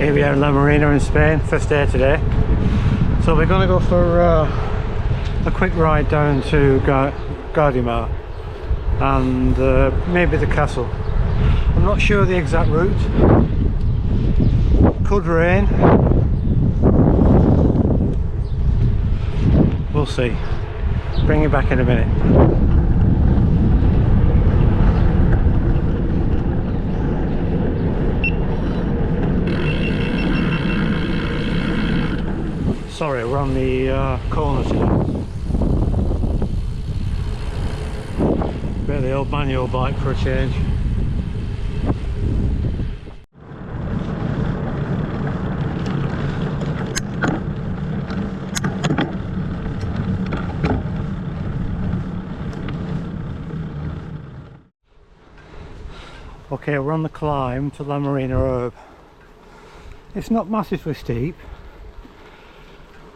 Here we are in La Marina in Spain, first day today. So we're going to go for a quick ride down to Guardamar and maybe the castle. I'm not sure the exact route. Could rain. We'll see. Bring you back in a minute. Sorry, we're on the Kona today. Bit of the old manual bike for a change. Okay, we're on the climb to La Marina Herb. It's not massively steep.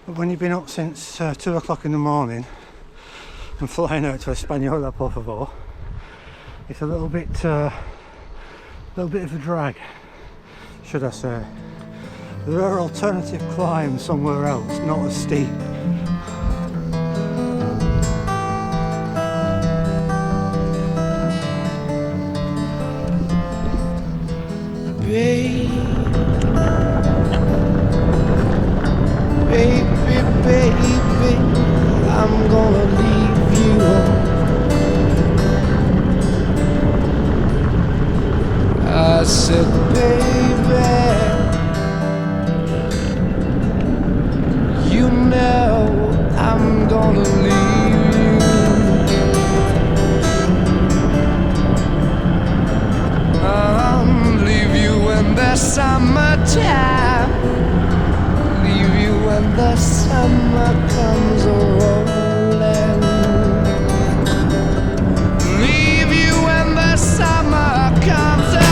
But when you've been up since 2 o'clock in the morning and flying out to Española, por favor, it's a little bit of a drag, should I say. There are alternative climbs somewhere else, not as steep. Baby, I'm gonna leave you. I said, baby, you know I'm gonna leave you. Leave you in the summertime. Leave you when the summer comes rolling. Leave you when the summer comes along.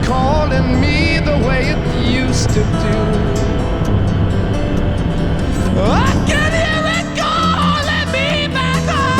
Calling me the way it used to do. I can hear it calling me back home.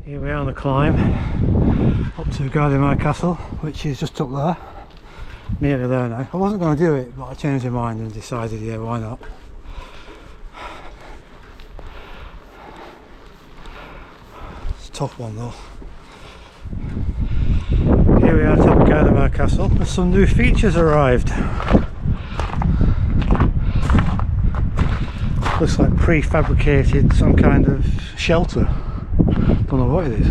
Here we are on the climb up to Guardamar Castle, which is just up there, nearly there now. I wasn't going to do it, but I changed my mind and decided, yeah, why not. It's a tough one though. Here we are at top of Guardamar Castle, and some new features arrived. Looks like prefabricated, some kind of shelter. Don't know what it is.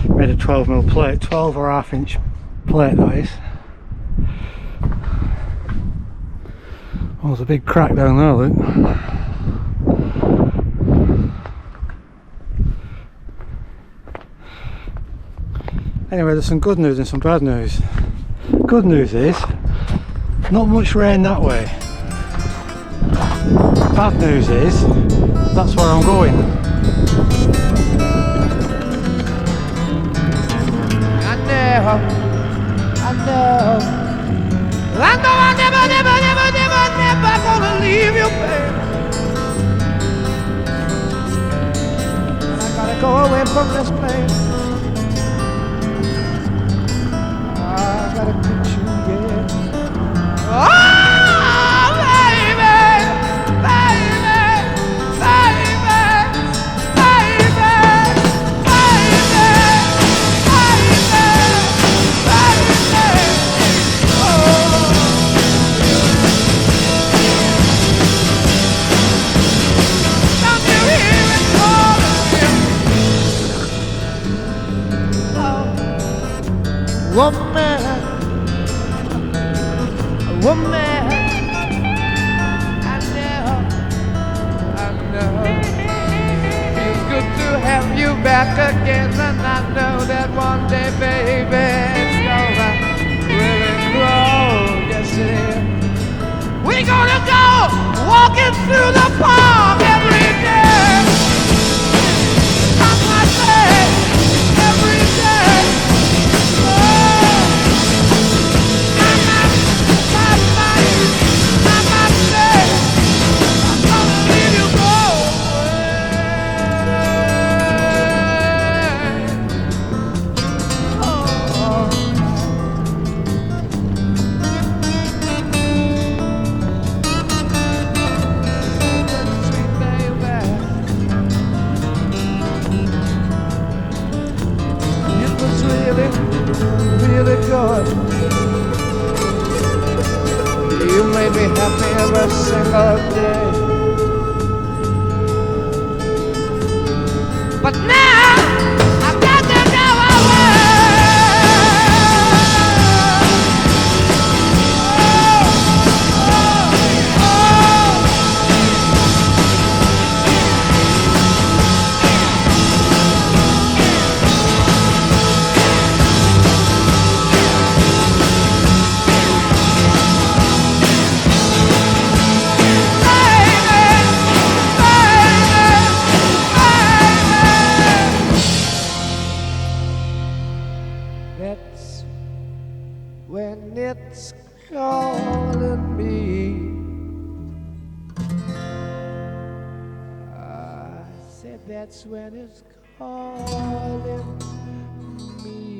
Made a 12mm plate, 12 or half inch plate that is. Oh, there's a big crack down there, look. Anyway, there's some good news and some bad news. Good news is, not much rain that way. Bad news is, that's where I'm going. I know, I never gonna leave you, babe. I gotta go away from this place. I gotta get you, yeah. Oh, baby, baby, baby, baby, woman, woman, I know, feels good to have you back again, and I know that one day, baby, it's gonna really grow, yes it is. We're gonna go walking through the park every day, I must say, every day. Really good. You made me happy every single day. But now I've got to go away. That's when it's calling me. I said that's when it's calling me.